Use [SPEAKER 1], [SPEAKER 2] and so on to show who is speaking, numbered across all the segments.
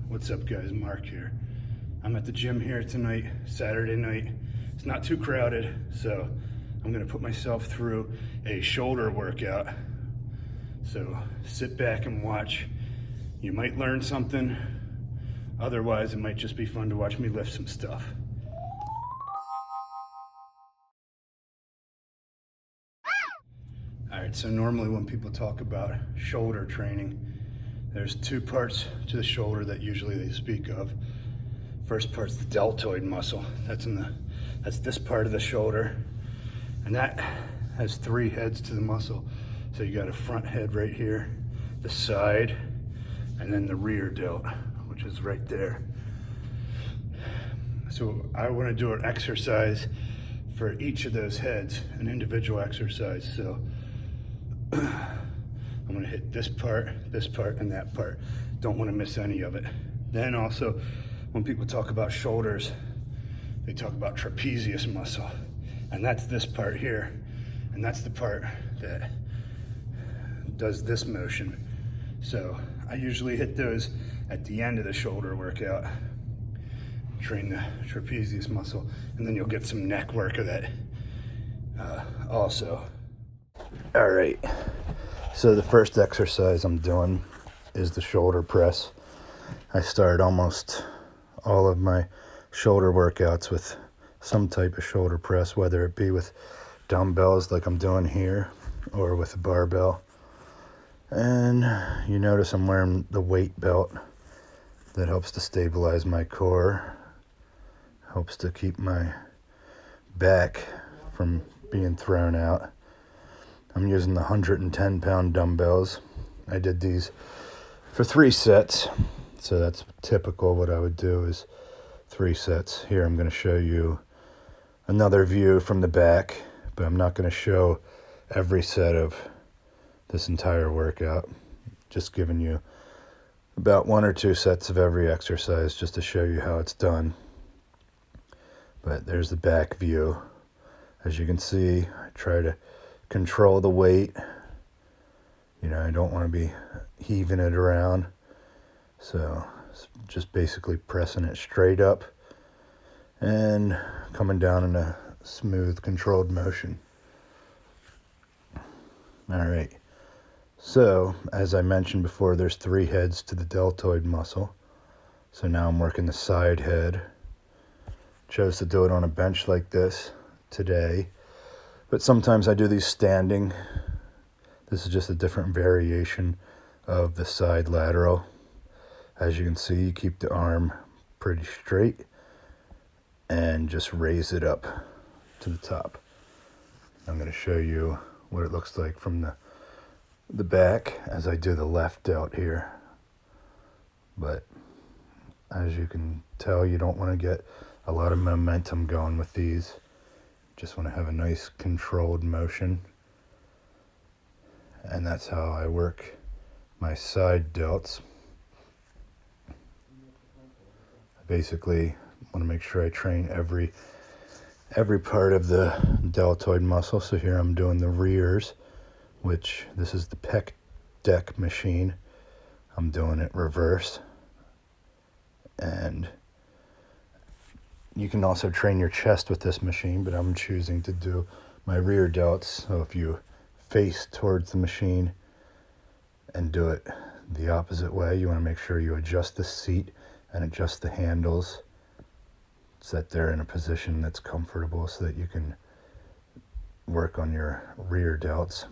[SPEAKER 1] What's up guys, Mark here. I'm at the gym here tonight, Saturday night. It's not too crowded, so I'm gonna put myself through a shoulder workout. So sit back and watch. You might learn something. Otherwise, it might just be fun to watch me lift some stuff. All right, so normally when people talk about shoulder training, there's two parts to the shoulder that usually they speak of. First part's the deltoid muscle. That's this part of the shoulder. And that has three heads to the muscle. So you got a front head right here, the side, and then the rear delt, which is right there. So I want to do an exercise for each of those heads, an individual exercise. So I'm gonna hit this part, and that part. Don't wanna miss any of it. Then also, when people talk about shoulders, they talk about trapezius muscle. And that's this part here. And that's the part that does this motion. So I usually hit those at the end of the shoulder workout. Train the trapezius muscle. And then you'll get some neck work of that also. All right. So the first exercise I'm doing is the shoulder press. I start almost all of my shoulder workouts with some type of shoulder press, whether it be with dumbbells like I'm doing here or with a barbell. And you notice I'm wearing the weight belt. That helps to stabilize my core, helps to keep my back from being thrown out. I'm using the 110-pound dumbbells. I did these for 3 sets. So that's typical. What I would do is 3 sets. Here I'm going to show you another view from the back, but I'm not going to show every set of this entire workout. Just giving you about 1 or 2 sets of every exercise just to show you how it's done. But there's the back view. As you can see, I try to control the weight. You know, I don't want to be heaving it around. So just basically pressing it straight up and coming down in a smooth, controlled motion. All right. So as I mentioned before, there's 3 heads to the deltoid muscle. So now I'm working the side head. Chose to do it on a bench like this today. But sometimes I do these standing. This is just a different variation of the side lateral. As you can see, you keep the arm pretty straight and just raise it up to the top. I'm going to show you what it looks like from the back as I do the left delt here. But as you can tell, you don't want to get a lot of momentum going with these. Just want to have a nice controlled motion. And that's how I work my side delts. I basically want to make sure I train every part of the deltoid muscle. So here I'm doing the rears, which this is the pec deck machine. I'm doing it reverse. And you can also train your chest with this machine, but I'm choosing to do my rear delts. So if you face towards the machine and do it the opposite way, you want to make sure you adjust the seat and adjust the handles so that they're in a position that's comfortable so that you can work on your rear delts,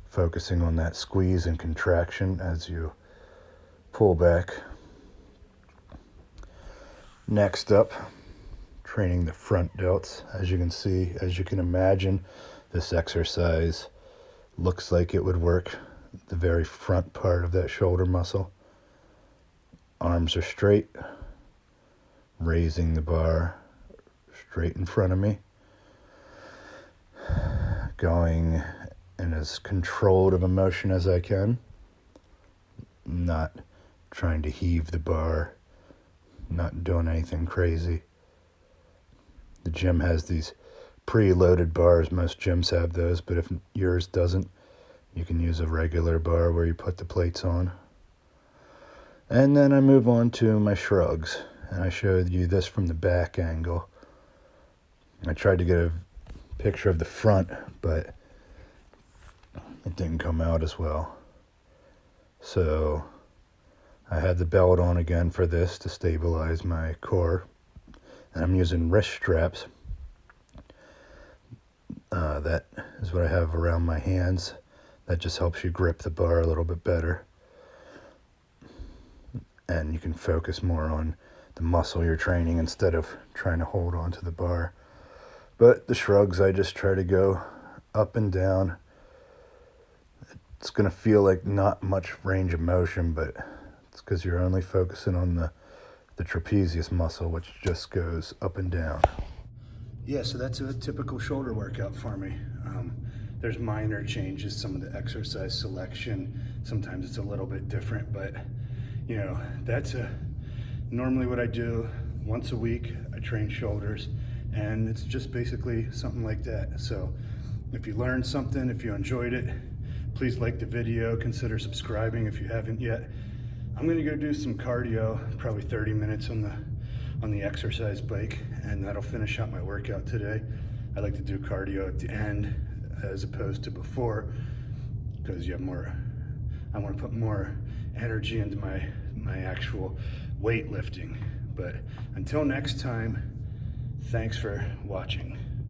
[SPEAKER 1] focusing on that squeeze and contraction as you pull back. Next up, training the front delts. As you can see, as you can imagine, this exercise looks like it would work the very front part of that shoulder muscle. Arms are straight, raising the bar straight in front of me, going in as controlled of a motion as I can, not trying to heave the bar, not doing anything crazy. The gym has these pre-loaded bars. Most gyms have those, but if yours doesn't, you can use a regular bar where you put the plates on.
[SPEAKER 2] And then I move on to my shrugs, and I showed you this from the back angle. I tried to get a picture of the front, but it didn't come out as well. So I had the belt on again for this to stabilize my core, and I'm using wrist straps. That is what I have around my hands. That just helps you grip the bar a little bit better, and you can focus more on the muscle you're training instead of trying to hold on to the bar. But the shrugs, I just try to go up and down. It's going to feel like not much range of motion, but it's because you're only focusing on the trapezius muscle, which just goes up and down.
[SPEAKER 1] Yeah, so that's a typical shoulder workout for me. There's minor changes, some of the exercise selection. Sometimes it's a little bit different, but you know, that's normally what I do once a week. I train shoulders, and it's just basically something like that. So if you learned something, if you enjoyed it, please like the video, consider subscribing if you haven't yet. I'm gonna go do some cardio, probably 30 minutes on the exercise bike, and that'll finish out my workout today. I like to do cardio at the end as opposed to before, because you have more, I want to put more energy into my actual weightlifting. But until next time, thanks for watching.